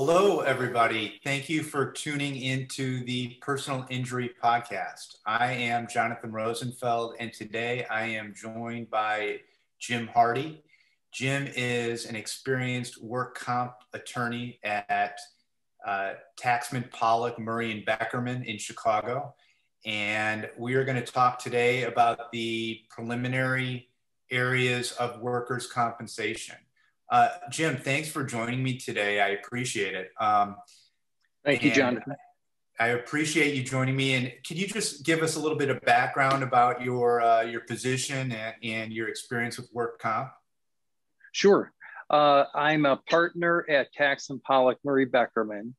Hello, everybody. Thank you for tuning into the Personal Injury Podcast. I am Jonathan Rosenfeld, and today I am joined by Jim Hardy. Jim is an experienced work comp attorney at Taxman, Pollock, Murray, and Beckerman in Chicago. And we are going to talk today about the preliminary areas of workers' compensation. Jim, thanks for joining me today. I appreciate it. Thank you, Jonathan. I appreciate you joining me. And can you just give us a little bit of background about your position and your experience with work comp? Sure. I'm a partner at Taxman, Pollock, Murray, Beckerman,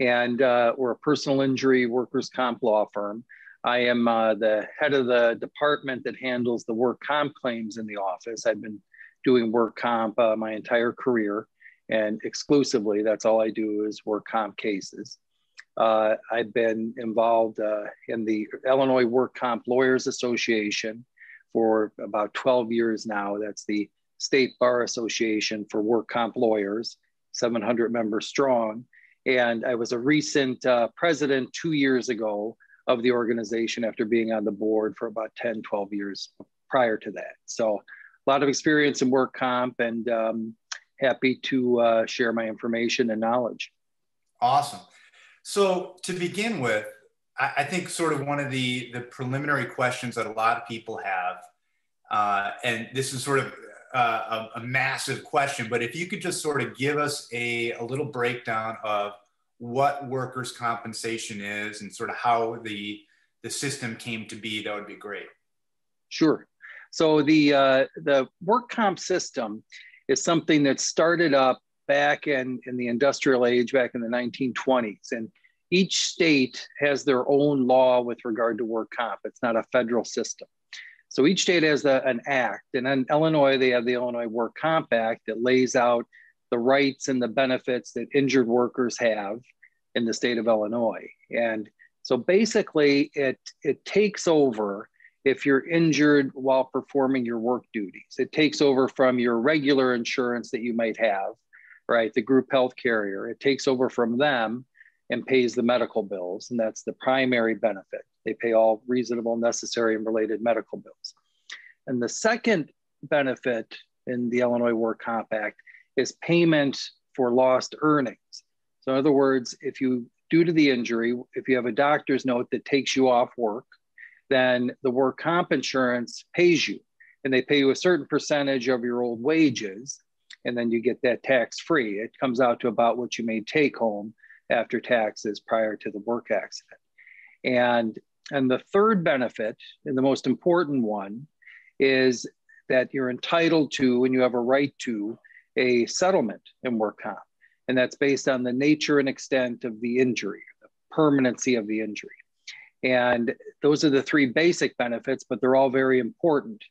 and we're a personal injury workers' comp law firm. I am the head of the department that handles the work comp claims in the office. I've been doing work comp my entire career, and exclusively, that's all I do is work comp cases. I've been involved in the Illinois Work Comp Lawyers Association for about 12 years now. That's the State Bar Association for Work Comp Lawyers, 700 members strong. And I was a recent president 2 years ago of the organization after being on the board for about 10, 12 years prior to that. So a lot of experience in work comp, and happy to share my information and knowledge. Awesome. So to begin with, I think sort of one of the preliminary questions that a lot of people have, and this is sort of a massive question, but if you could just sort of give us a little breakdown of what workers' compensation is and sort of how the system came to be, that would be great. Sure. So the work comp system is something that started up back in the industrial age, back in the 1920s. And each state has their own law with regard to work comp. It's not a federal system. So each state has an act. And in Illinois, they have the Illinois Work Comp Act that lays out the rights and the benefits that injured workers have in the state of Illinois. And so basically it takes over if you're injured while performing your work duties. It takes over from your regular insurance that you might have, right? The group health carrier. It takes over from them and pays the medical bills. And that's the primary benefit. They pay all reasonable, necessary, and related medical bills. And the second benefit in the Illinois Work Comp Act is payment for lost earnings. So in other words, if you, due to the injury, if you have a doctor's note that takes you off work, then the work comp insurance pays you, and they pay you a certain percentage of your old wages, and then you get that tax-free. It comes out to about what you may take home after taxes prior to the work accident. And the third benefit, and the most important one, is that you're entitled to, and you have a right to, a settlement in work comp. And that's based on the nature and extent of the injury, the permanency of the injury. And those are the three basic benefits, but they're all very important.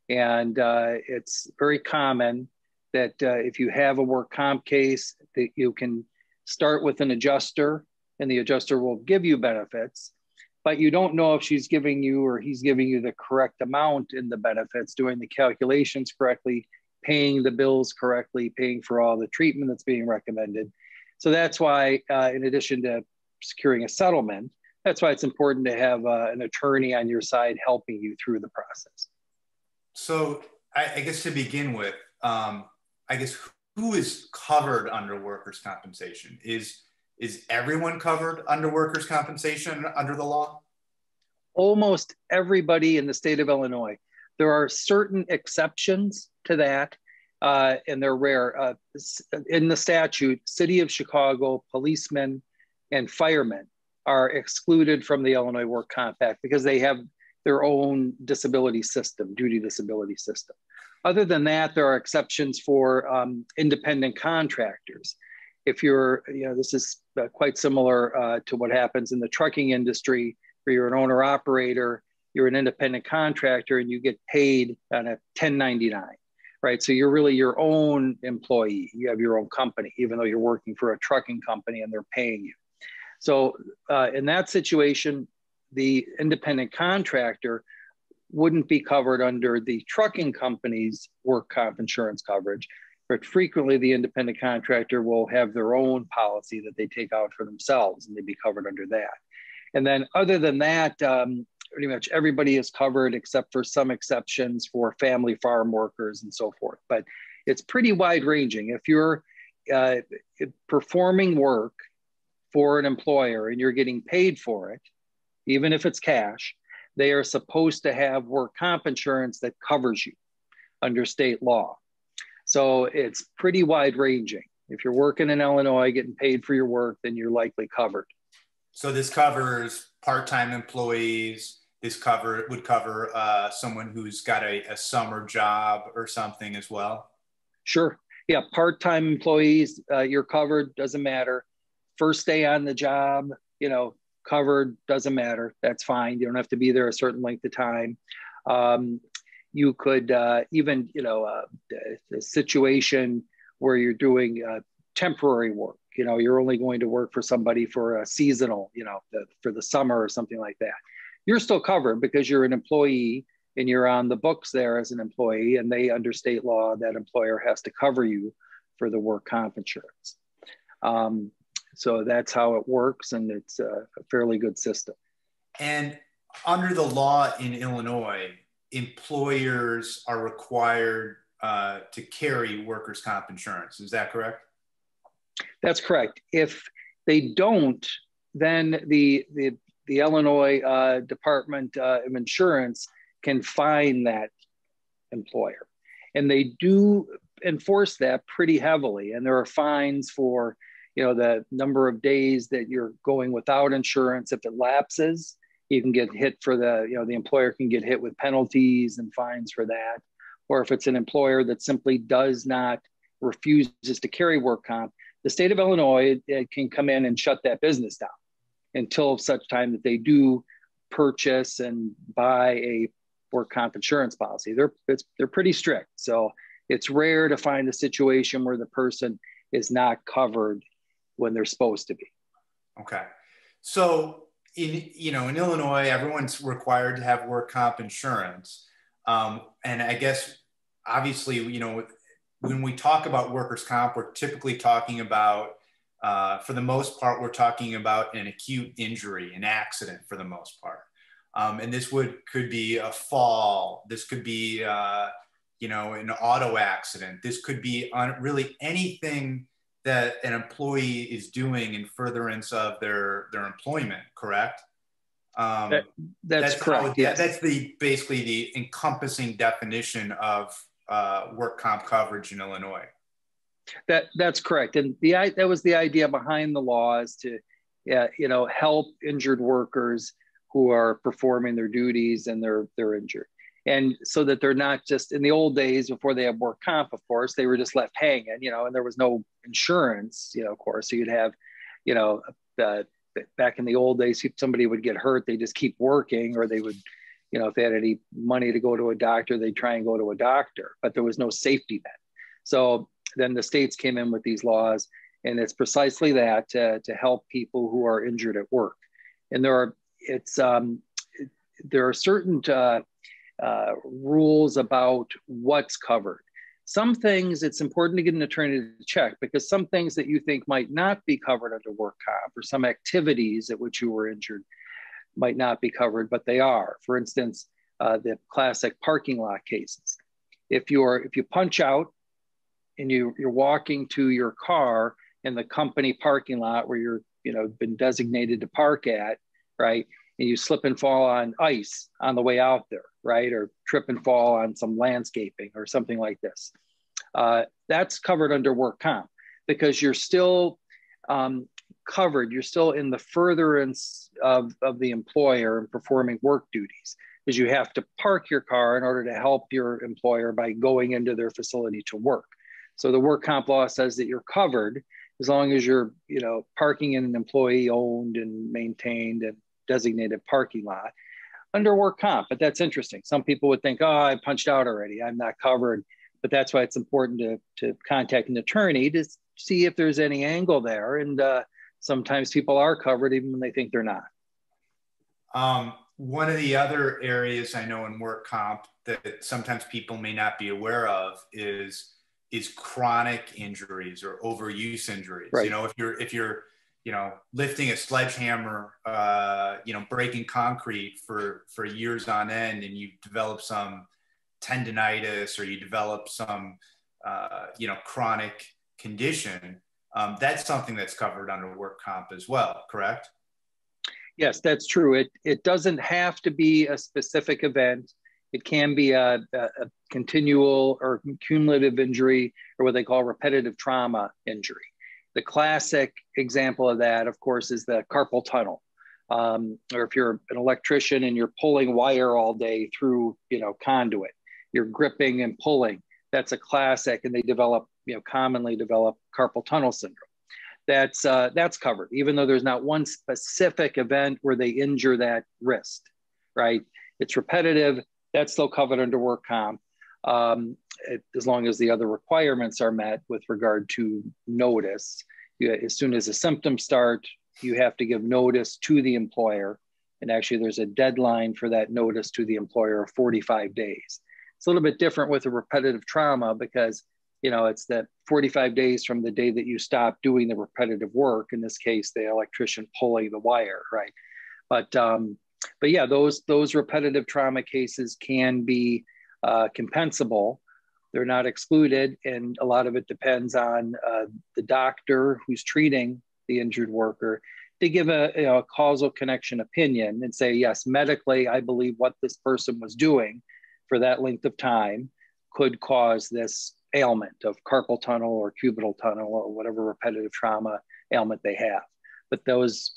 And it's very common that if you have a work comp case, that you can start with an adjuster, and the adjuster will give you benefits, but you don't know if she's giving you or he's giving you the correct amount in the benefits, doing the calculations correctly, paying the bills correctly, paying for all the treatment that's being recommended. So that's why, in addition to securing a settlement, that's why it's important to have an attorney on your side helping you through the process. So I guess to begin with, I guess who is covered under workers' compensation? Is everyone covered under workers' compensation under the law? Almost everybody in the state of Illinois. There are certain exceptions to that, and they're rare. In the statute, City of Chicago policemen and firemen are excluded from the Illinois Work Comp Act because they have their own disability system, duty disability system. Other than that, there are exceptions for independent contractors. If you're, this is quite similar to what happens in the trucking industry, where you're an owner operator, you're an independent contractor, and you get paid on a 1099, right? So you're really your own employee. You have your own company, even though you're working for a trucking company and they're paying you. So in that situation, the independent contractor wouldn't be covered under the trucking company's work comp insurance coverage. but frequently the independent contractor will have their own policy that they take out for themselves, and they'd be covered under that. And then other than that, pretty much everybody is covered except for some exceptions for family farm workers and so forth. But it's pretty wide ranging. If you're performing work for an employer and you're getting paid for it, even if it's cash, they are supposed to have work comp insurance that covers you under state law. So it's pretty wide ranging. If you're working in Illinois, getting paid for your work, then you're likely covered. So this covers part-time employees. This would cover someone who's got a summer job or something as well. Sure. Yeah. Part-time employees, you're covered, doesn't matter. First day on the job, covered, doesn't matter. That's fine. You don't have to be there a certain length of time. You could even, a situation where you're doing temporary work, you're only going to work for somebody for a seasonal, for the summer or something like that. You're still covered because you're an employee and you're on the books there as an employee, and they, under state law, that employer has to cover you for the work comp insurance. So that's how it works, and it's a fairly good system. And under the law in Illinois, employers are required to carry workers' comp insurance. Is that correct? That's correct. If they don't, then the Illinois Department of Insurance can fine that employer. And they do enforce that pretty heavily. And there are fines for, the number of days that you're going without insurance. If it lapses, you can get hit for the employer can get hit with penalties and fines for that. Or if it's an employer that simply refuses to carry work comp, the state of Illinois can come in and shut that business down until such time that they do purchase and buy a work comp insurance policy. They're pretty strict. So it's rare to find a situation where the person is not covered when they're supposed to be. Okay. So in Illinois, everyone's required to have work comp insurance. And I guess, obviously, when we talk about workers' comp, we're typically talking about, for the most part, we're talking about an acute injury, an accident for the most part. And this could be a fall. This could be, an auto accident. This could be really anything that an employee is doing in furtherance of their employment, correct? That's correct. Yes. That's basically the encompassing definition of work comp coverage in Illinois. That's correct. And that was the idea behind the law, is to help injured workers who are performing their duties and they're injured. And so that they're not just, in the old days before they had work comp, of course, they were just left hanging, and there was no insurance, of course. So you'd have, back in the old days, if somebody would get hurt, they just keep working, or they would, if they had any money to go to a doctor, they'd try and go to a doctor, but there was no safety net. So then the states came in with these laws, and it's precisely that, to help people who are injured at work. And there are certain rules about what's covered. Some things it's important to get an attorney to check, because some things that you think might not be covered under work comp, or some activities at which you were injured might not be covered, but they are. For instance, the classic parking lot cases. If you punch out and you're walking to your car in the company parking lot where you're been designated to park at, right? And you slip and fall on ice on the way out there, right? Or trip and fall on some landscaping or something like this. That's covered under work comp, because you're still covered. You're still in the furtherance of the employer and performing work duties, because you have to park your car in order to help your employer by going into their facility to work. So the work comp law says that you're covered as long as you're, parking in an employee owned and maintained and designated parking lot under work comp. But that's interesting. Some people would think, oh, I punched out already, I'm not covered. But that's why it's important to contact an attorney to see if there's any angle there. And sometimes people are covered even when they think they're not. One of the other areas I know in work comp that sometimes people may not be aware of is is chronic injuries or overuse injuries. Right. You know, if you're lifting a sledgehammer, breaking concrete for years on end, and you develop some tendonitis or you develop some, chronic condition, that's something that's covered under work comp as well, correct? Yes, that's true. It doesn't have to be a specific event. It can be a continual or cumulative injury, or what they call repetitive trauma injury. The classic example of that, of course, is the carpal tunnel. Or if you're an electrician and you're pulling wire all day through, conduit, you're gripping and pulling. That's a classic, and they commonly develop carpal tunnel syndrome. That's covered, even though there's not one specific event where they injure that wrist, right? It's repetitive. That's still covered under work comp, as long as the other requirements are met with regard to notice. As soon as the symptoms start, you have to give notice to the employer. And actually, there's a deadline for that notice to the employer of 45 days. It's a little bit different with a repetitive trauma because it's the 45 days from the day that you stop doing the repetitive work. In this case, the electrician pulling the wire, right? But yeah, those repetitive trauma cases can be compensable. They're not excluded, and a lot of it depends on the doctor who's treating the injured worker to give a causal connection opinion and say, yes, medically, I believe what this person was doing for that length of time could cause this ailment of carpal tunnel or cubital tunnel or whatever repetitive trauma ailment they have. But those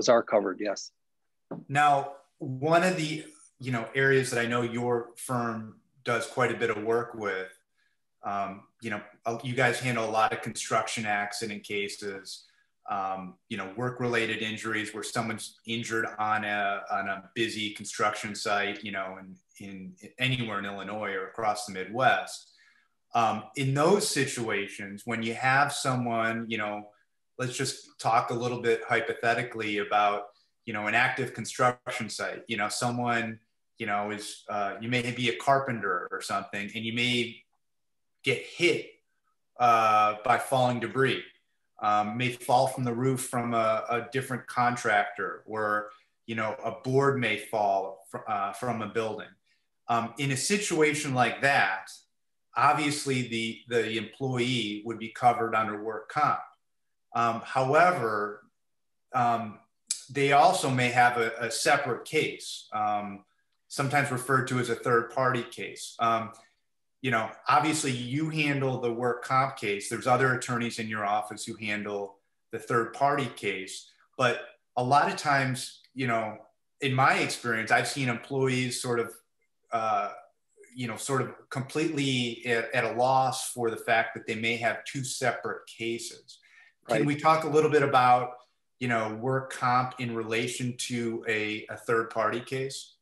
are covered, yes. Now, one of the areas that I know your firm does quite a bit of work with, you guys handle a lot of construction accident cases, work-related injuries where someone's injured on a busy construction site, in anywhere in Illinois or across the Midwest. In those situations, when you have someone, let's just talk a little bit hypothetically about, an active construction site, someone, is, you may be a carpenter or something, and you may get hit by falling debris, may fall from the roof from a different contractor, or, a board may fall from a building. In a situation like that, obviously the employee would be covered under work comp. However, they also may have a separate case, sometimes referred to as a third-party case. Obviously you handle the work comp case. There's other attorneys in your office who handle the third-party case. But a lot of times, in my experience, I've seen employees sort of completely at a loss for the fact that they may have two separate cases. Can we talk a little bit about, work comp in relation to a third-party case?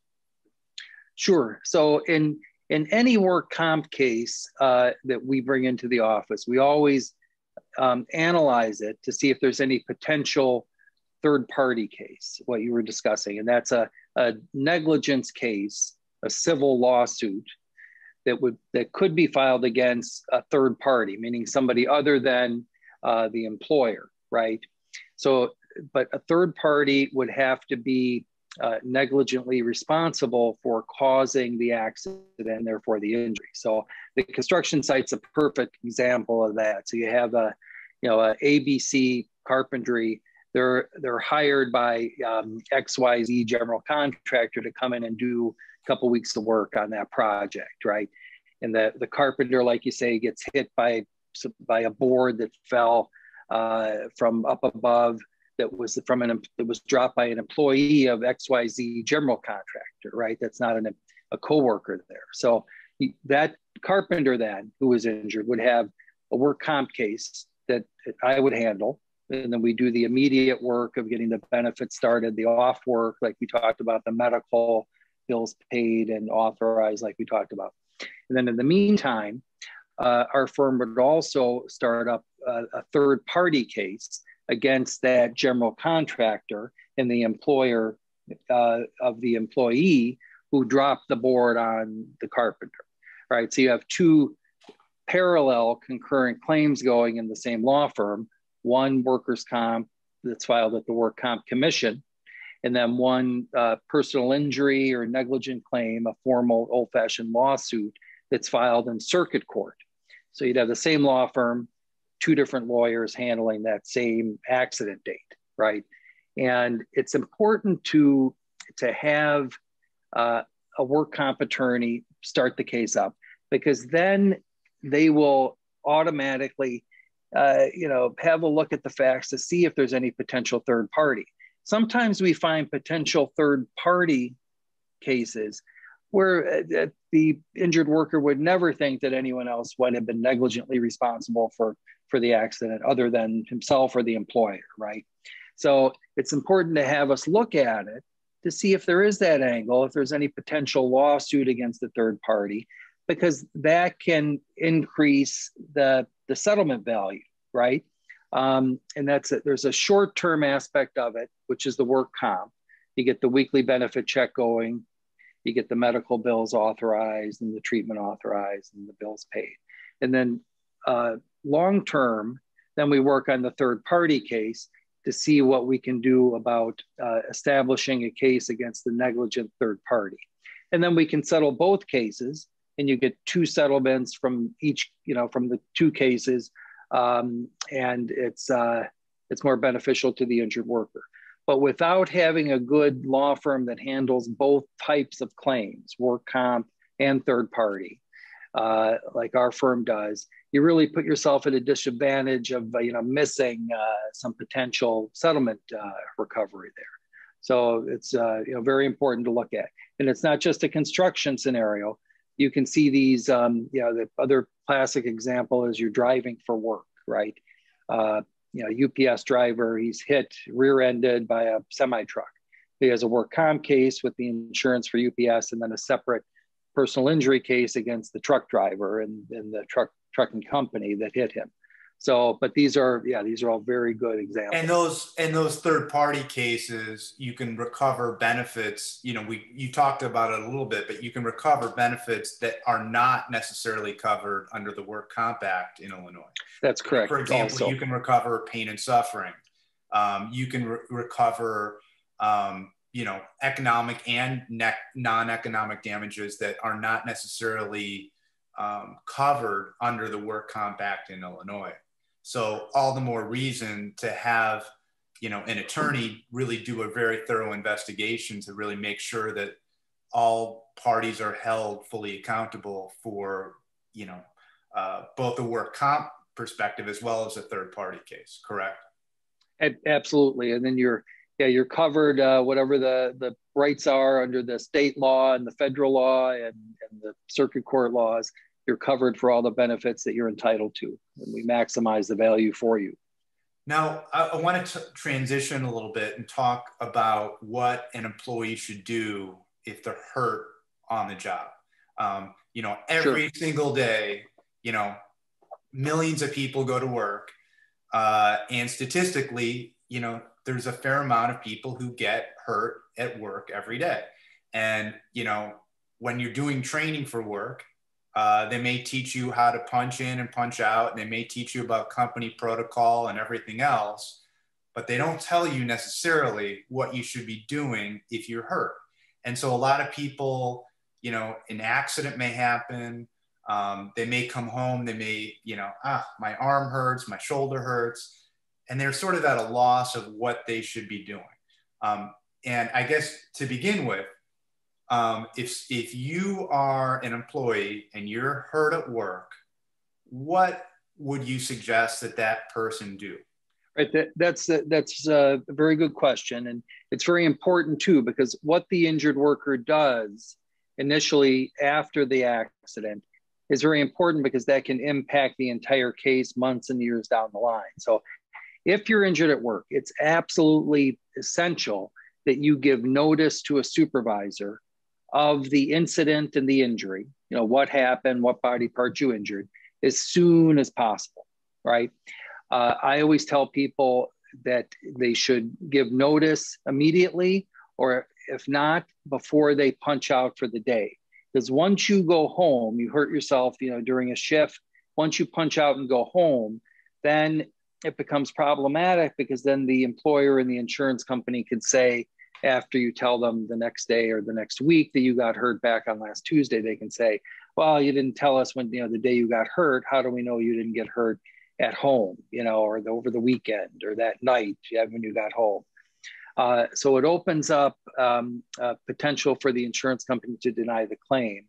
Sure. So in any work comp case that we bring into the office, we always analyze it to see if there's any potential third-party case, what you were discussing. And that's a negligence case, a civil lawsuit that could be filed against a third party, meaning somebody other than the employer, right? So, but a third party would have to be negligently responsible for causing the accident and therefore the injury. So the construction site's a perfect example of that. So you have a ABC Carpentry. They're hired by XYZ general contractor to come in and do a couple weeks of work on that project, right? And the carpenter, like you say, gets hit by a board that fell from up above, that was dropped by an employee of XYZ general contractor, right? That's not a coworker there. So that carpenter then, who was injured, would have a work comp case that I would handle. And then we do the immediate work of getting the benefits started, the off work, like we talked about, the medical bills paid and authorized, like we talked about. And then in the meantime, our firm would also start up a third party case against that general contractor and the employer of the employee who dropped the board on the carpenter, right? So you have two parallel concurrent claims going in the same law firm, one workers' comp that's filed at the Work Comp Commission, and then one personal injury or negligent claim, a formal old-fashioned lawsuit that's filed in circuit court. So you'd have the same law firm, two different lawyers handling that same accident date, right? And it's important to have a work comp attorney start the case up, because then they will automatically have a look at the facts to see if there's any potential third party. Sometimes we find potential third party cases where the injured worker would never think that anyone else would have been negligently responsible for the accident other than himself or the employer, right? So it's important to have us look at it to see if there is that angle, if there's any potential lawsuit against the third party, because that can increase the settlement value, right? And that's it. There's a short-term aspect of it, which is the work comp. You get the weekly benefit check going, you get the medical bills authorized and the treatment authorized and the bills paid. And then long-term, then we work on the third party case to see what we can do about establishing a case against the negligent third party. And then we can settle both cases, and you get two settlements from each, from the two cases, and it's more beneficial to the injured worker. But without having a good law firm that handles both types of claims, work comp and third party, like our firm does, you really put yourself at a disadvantage of missing some potential settlement recovery there. So it's very important to look at. And it's not just a construction scenario. You can see these, the other classic example is you're driving for work, right? UPS driver, he's hit, rear-ended by a semi-truck. He has a work comp case with the insurance for UPS, and then a separate personal injury case against the truck driver and the trucking company that hit him. So, but these are all very good examples. And those third party cases, you can recover benefits. You talked about it a little bit, but you can recover benefits that are not necessarily covered under the Work Comp Act in Illinois. That's correct. For example, you can recover pain and suffering. You can recover, economic and non-economic damages that are not necessarily covered under the Work Comp Act in Illinois. So all the more reason to have, an attorney really do a very thorough investigation to really make sure that all parties are held fully accountable for, both the work comp perspective as well as a third party case, correct? Absolutely. And then you're covered whatever the rights are under the state law and the federal law and the circuit court laws. You're covered for all the benefits that you're entitled to, and we maximize the value for you. Now, I want to transition a little bit and talk about what an employee should do if they're hurt on the job. Every single day, millions of people go to work, and statistically, there's a fair amount of people who get hurt at work every day. And, when you're doing training for work, they may teach you how to punch in and punch out, and they may teach you about company protocol and everything else, but they don't tell you necessarily what you should be doing if you're hurt. And so a lot of people, an accident may happen. They may come home, they may, my arm hurts, my shoulder hurts, and they're sort of at a loss of what they should be doing. And I guess to begin with, if you are an employee and you're hurt at work, what would you suggest that person do? Right, that's a very good question, and it's very important too, because what the injured worker does initially after the accident is very important, because that can impact the entire case months and years down the line. So if you're injured at work, it's absolutely essential that you give notice to a supervisor of the incident and the injury, what happened, what body part you injured, as soon as possible, right? I always tell people that they should give notice immediately, or if not, before they punch out for the day. Because once you go home, you hurt yourself, during a shift, Once you punch out and go home, then it becomes problematic, because then the employer and the insurance company can say, after you tell them the next day or the next week that you got hurt back on last Tuesday, they can say, well, you didn't tell us when, the day you got hurt. How do we know you didn't get hurt at home, or over the weekend or that night when you got home? So it opens up potential for the insurance company to deny the claim.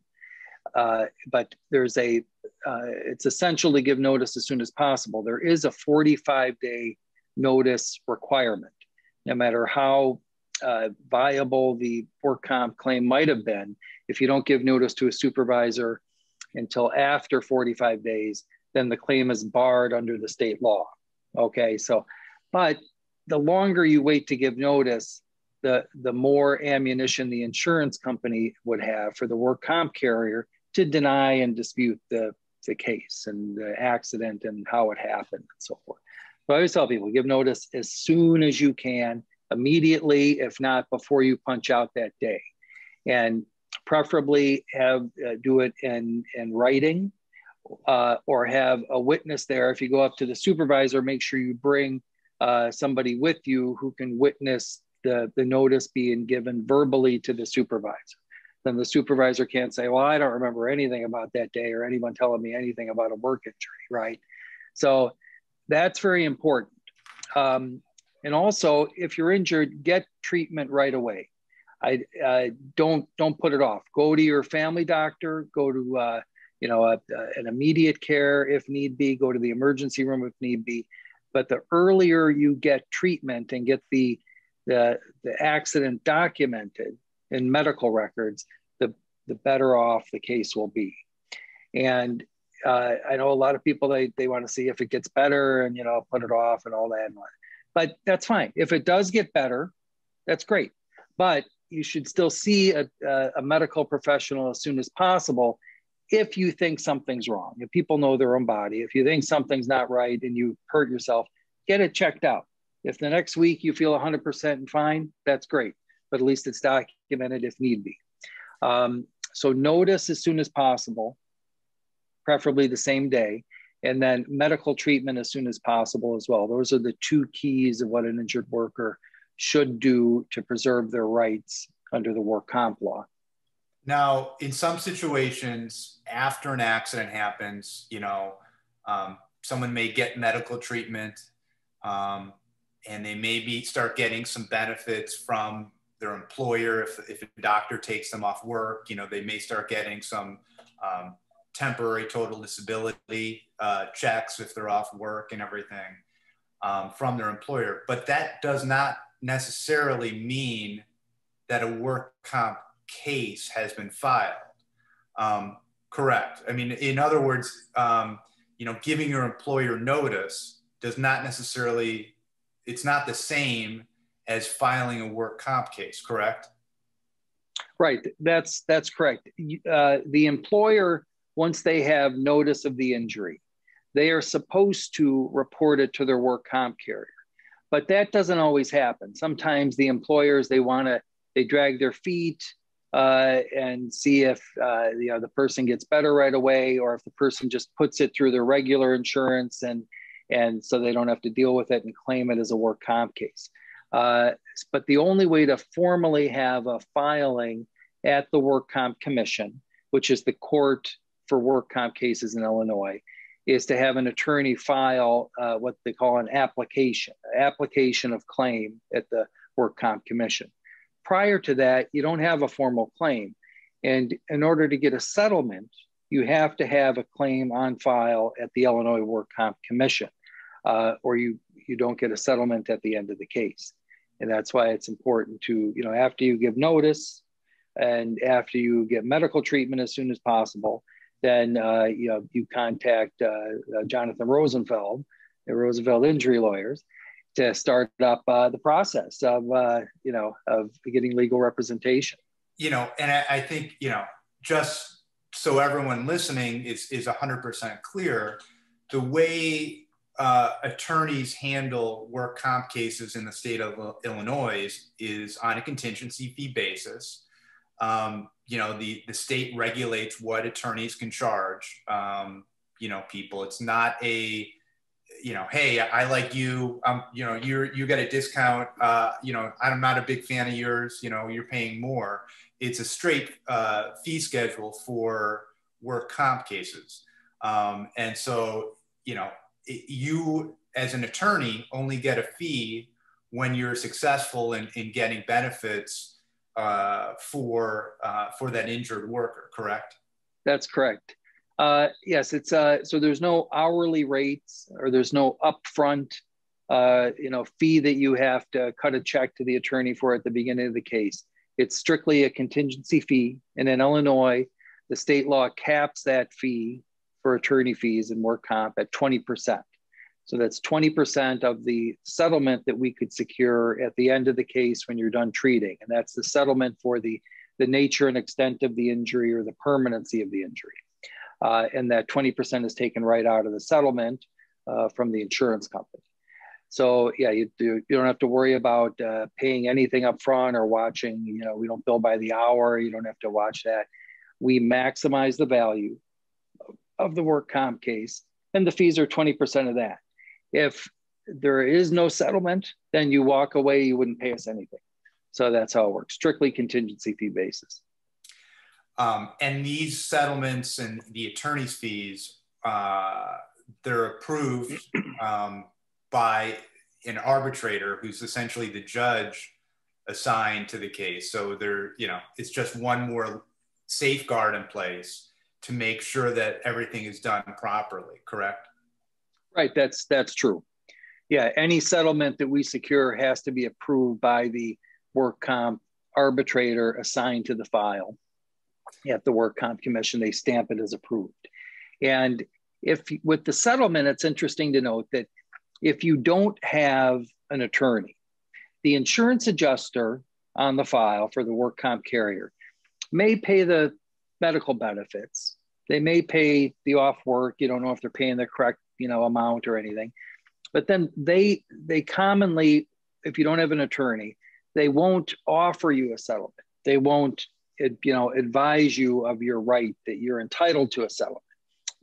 But it's essential to give notice as soon as possible. There is a 45-day notice requirement. No matter how viable the work comp claim might have been, if you don't give notice to a supervisor until after 45 days, then the claim is barred under the state law. Okay, but the longer you wait to give notice, the more ammunition the insurance company would have for the work comp carrier to deny and dispute the case and the accident and how it happened and so forth. So I always tell people, give notice as soon as you can, immediately, if not before you punch out that day. And preferably do it in writing, or have a witness there. If you go up to the supervisor, make sure you bring somebody with you who can witness the notice being given verbally to the supervisor. Then the supervisor can't say, well, I don't remember anything about that day or anyone telling me anything about a work injury, right? So that's very important. And also, if you're injured, get treatment right away. Don't put it off. Go to your family doctor, go to an immediate care if need be, go to the emergency room if need be. But the earlier you get treatment and get the accident documented in medical records, the better off the case will be. And I know a lot of people, they want to see if it gets better and, put it off and all that. But that's fine. If it does get better, that's great. But you should still see a medical professional as soon as possible if you think something's wrong. If people know their own body, if you think something's not right and you hurt yourself, get it checked out. If the next week you feel 100% fine, that's great. But at least it's documented if need be. So notice as soon as possible, preferably the same day, and then medical treatment as soon as possible as well. Those are the two keys of what an injured worker should do to preserve their rights under the work comp law. Now, in some situations, after an accident happens, someone may get medical treatment, and they maybe start getting some benefits from their employer. If a doctor takes them off work, they may start getting some temporary total disability checks if they're off work and everything from their employer. But that does not necessarily mean that a work comp case has been filed. Correct. I mean, in other words, giving your employer notice does not necessarily, it's not the same as filing a work comp case, correct? Right, that's correct. The employer, once they have notice of the injury, they are supposed to report it to their work comp carrier. But that doesn't always happen. Sometimes the employers, they drag their feet and see if the person gets better right away, or if the person just puts it through their regular insurance and so they don't have to deal with it and claim it as a work comp case. But the only way to formally have a filing at the Work Comp Commission, which is the court for work comp cases in Illinois, is to have an attorney file what they call an application of claim at the Work Comp Commission. Prior to that, you don't have a formal claim. And in order to get a settlement, you have to have a claim on file at the Illinois Work Comp Commission, or you don't get a settlement at the end of the case. And that's why it's important to, after you give notice and after you get medical treatment as soon as possible, then you contact Jonathan Rosenfeld, the Rosenfeld injury lawyers, to start up the process of getting legal representation. And I think, just so everyone listening is 100% clear, the way attorneys handle work comp cases in the state of Illinois is on a contingency fee basis. The state regulates what attorneys can charge. people. It's not a, hey, I like you, you get a discount, I'm not a big fan of yours, you're paying more. It's a straight fee schedule for work comp cases. And so, you as an attorney only get a fee when you're successful in getting benefits for that injured worker, correct? That's correct. Yes, it's so there's no hourly rates or there's no upfront fee that you have to cut a check to the attorney for at the beginning of the case. It's strictly a contingency fee. And in Illinois, the state law caps that fee for attorney fees and work comp at 20%. So that's 20% of the settlement that we could secure at the end of the case when you're done treating. And that's the settlement for the nature and extent of the injury or the permanency of the injury. And that 20% is taken right out of the settlement from the insurance company. So yeah, you don't have to worry about paying anything up front or watching, we don't bill by the hour. You don't have to watch that. We maximize the value of the work comp case, and the fees are 20% of that. If there is no settlement, then you walk away, you wouldn't pay us anything. So that's how it works, strictly contingency fee basis. And these settlements and the attorney's fees, they're approved by an arbitrator who's essentially the judge assigned to the case. So it's just one more safeguard in place to make sure that everything is done properly, correct? Right, that's true. Yeah, any settlement that we secure has to be approved by the work comp arbitrator assigned to the file. At the work comp commission, they stamp it as approved. And with the settlement, it's interesting to note that if you don't have an attorney, the insurance adjuster on the file for the work comp carrier may pay the medical benefits. They may pay the off work. You don't know if they're paying the correct, amount or anything. But then they commonly, if you don't have an attorney, they won't offer you a settlement. They won't, advise you of your right that you're entitled to a settlement.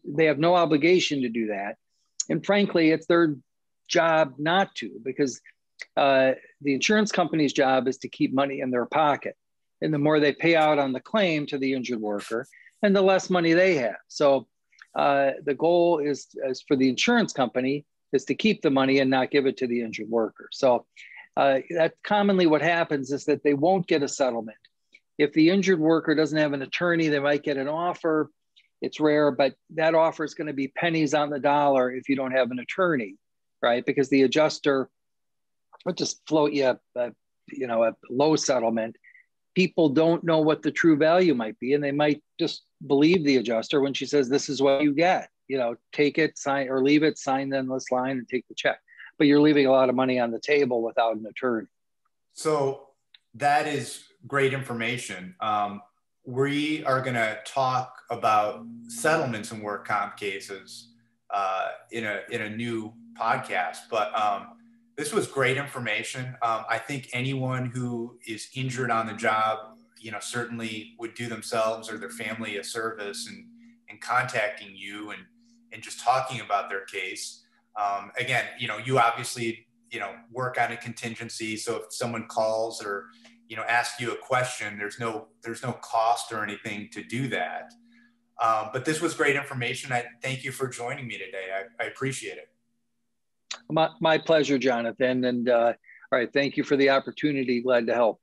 They have no obligation to do that. And frankly, it's their job not to, because the insurance company's job is to keep money in their pocket. And the more they pay out on the claim to the injured worker, and the less money they have. So the goal is for the insurance company is to keep the money and not give it to the injured worker. So that's commonly what happens is that they won't get a settlement. If the injured worker doesn't have an attorney, they might get an offer. It's rare, but that offer is going to be pennies on the dollar if you don't have an attorney, right? Because the adjuster would just float you a low settlement. People don't know what the true value might be, and they might just believe the adjuster when she says, this is what you get, take it, sign, or leave it, sign the endless line and take the check. But you're leaving a lot of money on the table without an attorney. So that is great information. We are going to talk about settlements in work comp cases in a new podcast, but this was great information. I think anyone who is injured on the job, certainly would do themselves or their family a service and contacting you and just talking about their case. Again, you obviously, work on a contingency. So if someone calls or, asks you a question, there's no cost or anything to do that. But this was great information. I thank you for joining me today. I appreciate it. My pleasure, Jonathan. And all right, thank you for the opportunity. Glad to help.